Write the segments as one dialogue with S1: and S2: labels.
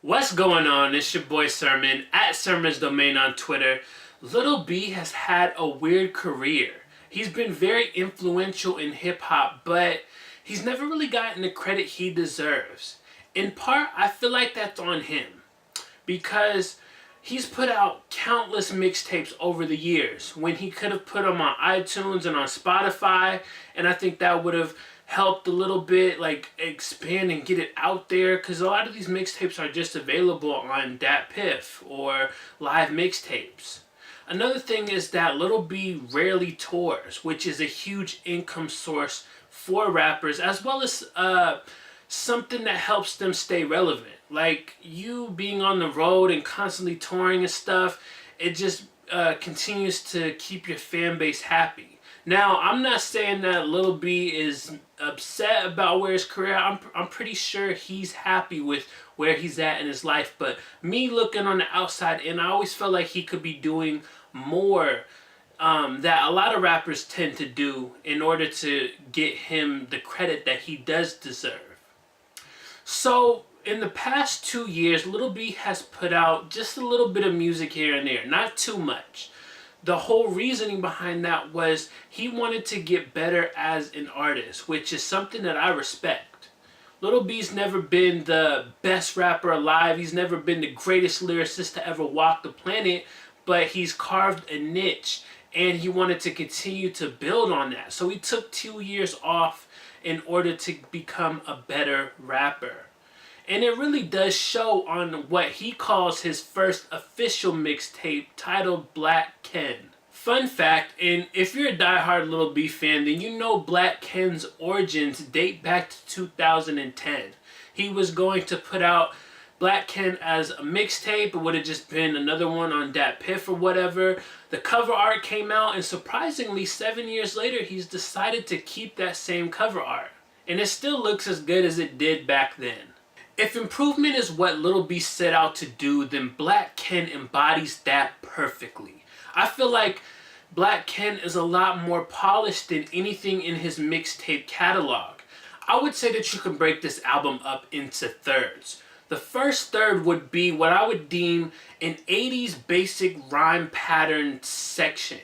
S1: What's going on? It's your boy Sermon at Sermon's Domain on Twitter. Lil B has had a weird career. He's been very influential in hip hop, but he's never really gotten the credit he deserves. In part, I feel like that's on him because he's put out countless mixtapes over the years when he could have put them on iTunes and on Spotify, and I think that would have helped a little bit, like expand and get it out there, because a lot of these mixtapes are just available on Dat Piff or live mixtapes. Another thing is that Lil B rarely tours, which is a huge income source for rappers, as well as something that helps them stay relevant. Like you being on the road and constantly touring and stuff, it just continues to keep your fan base happy. Now, I'm not saying that Lil B is upset about where his career. I'm pretty sure he's happy with where he's at in his life. But me looking on the outside, and I always felt like he could be doing more that a lot of rappers tend to do in order to get him the credit that he does deserve. So, in the past 2 years, Lil B has put out just a little bit of music here and there, not too much. The whole reasoning behind that was he wanted to get better as an artist, which is something that I respect. Lil B's never been the best rapper alive. He's never been the greatest lyricist to ever walk the planet, but he's carved a niche and he wanted to continue to build on that. So he took 2 years off in order to become a better rapper. And it really does show on what he calls his first official mixtape titled Black Ken. Fun fact, and if you're a diehard Lil B fan, then you know Black Ken's origins date back to 2010. He was going to put out Black Ken as a mixtape. It would have just been another one on Dat Piff or whatever. The cover art came out, and surprisingly, 7 years later, he's decided to keep that same cover art. And it still looks as good as it did back then. If improvement is what Lil B set out to do, then Black Ken embodies that perfectly. I feel like Black Ken is a lot more polished than anything in his mixtape catalog. I would say that you can break this album up into thirds. The first third would be what I would deem an 80s basic rhyme pattern section.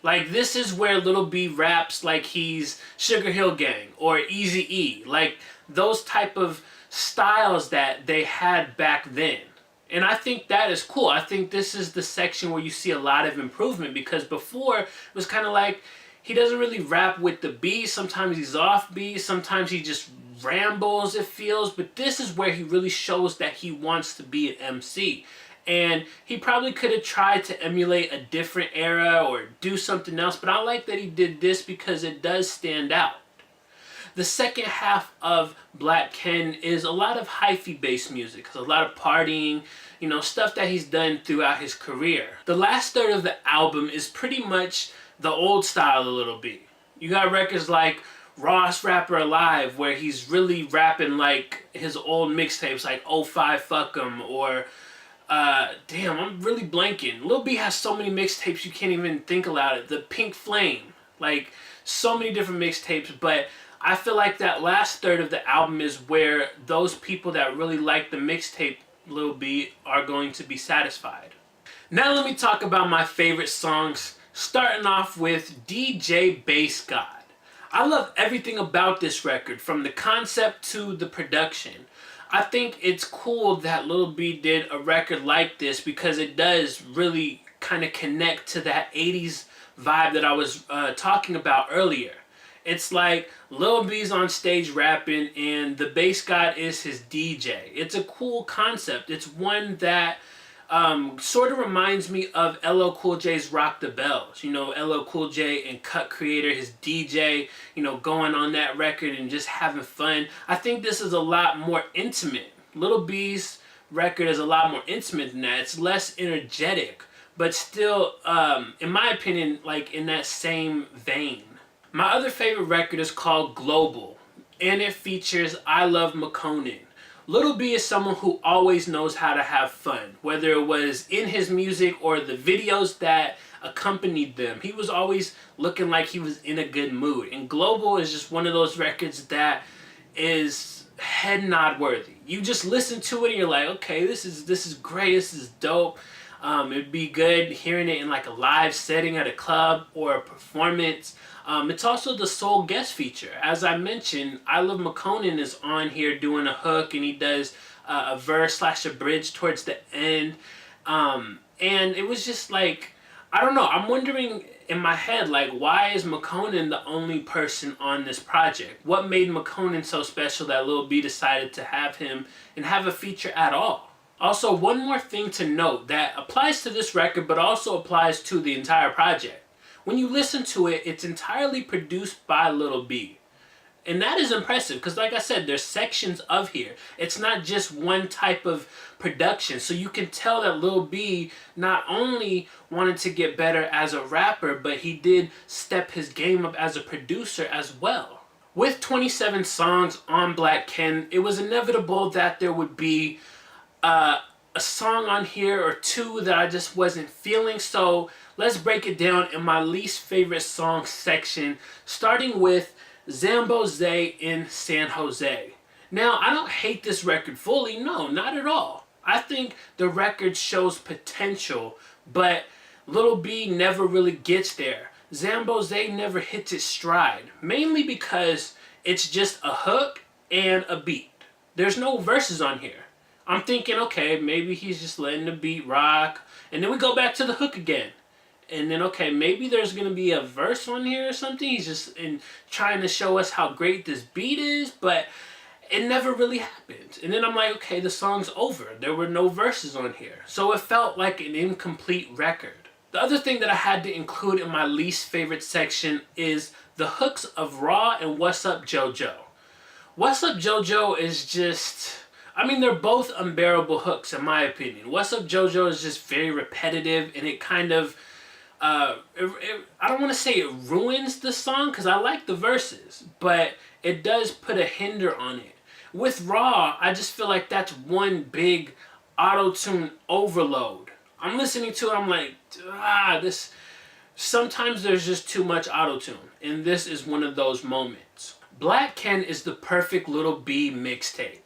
S1: Like, this is where Lil B raps like he's Sugar Hill Gang or Eazy-E. Like, those type of styles that they had back then. And I think that is cool. I think this is the section where you see a lot of improvement, because before it was kind of like he doesn't really rap with the beat. Sometimes he's off beat, sometimes he just rambles, it feels. But this is where he really shows that he wants to be an MC. And he probably could have tried to emulate a different era or do something else, but I like that he did this because it does stand out. The second half of Black Ken is a lot of hyphy based music, a lot of partying, stuff that he's done throughout his career. The last third of the album is pretty much the old style of Lil B. You got records like Rawest Rapper Alive, where he's really rapping like his old mixtapes, like '05 Fuck 'Em, or damn, I'm really blanking. Lil B has so many mixtapes you can't even think about it. The Pink Flame, like so many different mixtapes, but I feel like that last third of the album is where those people that really like the mixtape Lil B are going to be satisfied. Now let me talk about my favorite songs, starting off with DJ Bass God. I love everything about this record, from the concept to the production. I think it's cool that Lil B did a record like this because it does really kind of connect to that 80s vibe that I was talking about earlier. It's like Lil B's on stage rapping and the bass god is his DJ. It's a cool concept. It's one that sort of reminds me of LL Cool J's Rock the Bells. LL Cool J and Cut Creator, his DJ, going on that record and just having fun. I think this is a lot more intimate. Lil B's record is a lot more intimate than that. It's less energetic, but still, in my opinion, like in that same vein. My other favorite record is called Global, and it features I Love McConan. Lil B is someone who always knows how to have fun, whether it was in his music or the videos that accompanied them. He was always looking like he was in a good mood, and Global is just one of those records that is head nod worthy. You just listen to it and you're like, okay, this is great, this is dope. It'd be good hearing it in like a live setting at a club or a performance. It's also the sole guest feature. As I mentioned, I Love McConan is on here doing a hook, and he does a verse / a bridge towards the end. And it was just like, I don't know, I'm wondering in my head, like, why is McConan the only person on this project? What made McConan so special that Lil B decided to have him and have a feature at all? Also, one more thing to note that applies to this record but also applies to the entire project. When you listen to it, it's entirely produced by Lil B. And that is impressive because, like I said, there's sections of here. It's not just one type of production. So you can tell that Lil B not only wanted to get better as a rapper, but he did step his game up as a producer as well. With 27 songs on Black Ken, it was inevitable that there would be a song on here or two that I just wasn't feeling. So let's break it down in my least favorite song section, starting with Zambose in San Jose. Now, I don't hate this record fully. No, not at all. I think the record shows potential, but Lil B never really gets there. Zambose never hits its stride, mainly because it's just a hook and a beat. There's no verses on here. I'm thinking, okay, maybe he's just letting the beat rock. And then we go back to the hook again. And then, okay, maybe there's going to be a verse on here or something. He's just trying to show us how great this beat is. But it never really happened. And then I'm like, okay, the song's over. There were no verses on here. So it felt like an incomplete record. The other thing that I had to include in my least favorite section is the hooks of Raw and What's Up JoJo. What's Up JoJo is just... I mean, they're both unbearable hooks in my opinion. What's Up JoJo is just very repetitive, and it kind of, I don't want to say it ruins the song because I like the verses, but it does put a hinder on it. With Raw, I just feel like that's one big auto-tune overload. I'm listening to it, I'm like, this, sometimes there's just too much auto-tune, and this is one of those moments. Black Ken is the perfect Lil B mixtape.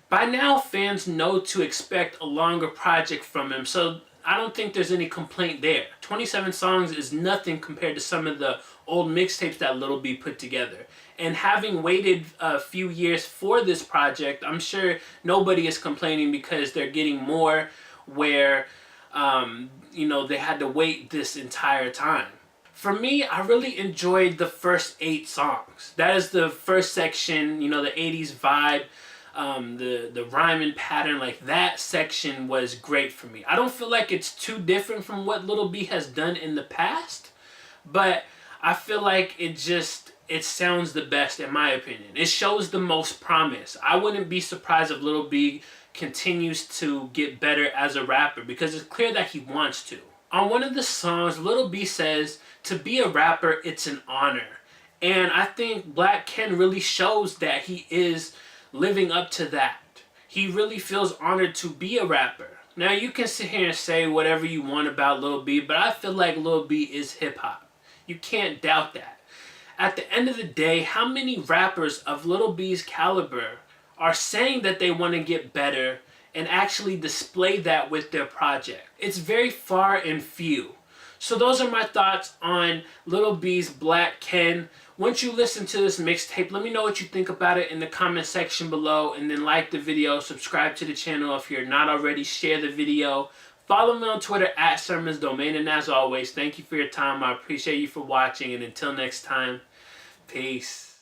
S1: By now, fans know to expect a longer project from him, so I don't think there's any complaint there. 27 songs is nothing compared to some of the old mixtapes that Lil B put together. And having waited a few years for this project, I'm sure nobody is complaining because they're getting more where, they had to wait this entire time. For me, I really enjoyed the first 8 songs. That is the first section, the 80s vibe. The rhyming pattern, like that section was great for me. I don't feel like it's too different from what Lil B has done in the past, but I feel like it sounds the best in my opinion. It shows the most promise. I wouldn't be surprised if Lil B continues to get better as a rapper because it's clear that he wants to. On one of the songs, Lil B says, "To be a rapper, it's an honor." And I think Black Ken really shows that he is living up to that. He really feels honored to be a rapper. Now you can sit here and say whatever you want about Lil B, but I feel like Lil B is hip hop. You can't doubt that. At the end of the day, how many rappers of Lil B's caliber are saying that they want to get better and actually display that with their project? It's very far and few. So those are my thoughts on Lil B's Black Ken. Once you listen to this mixtape, let me know what you think about it in the comment section below, and then like the video, subscribe to the channel if you're not already, share the video. Follow me on Twitter at @SermonsDomain, and as always, thank you for your time. I appreciate you for watching, and until next time, peace.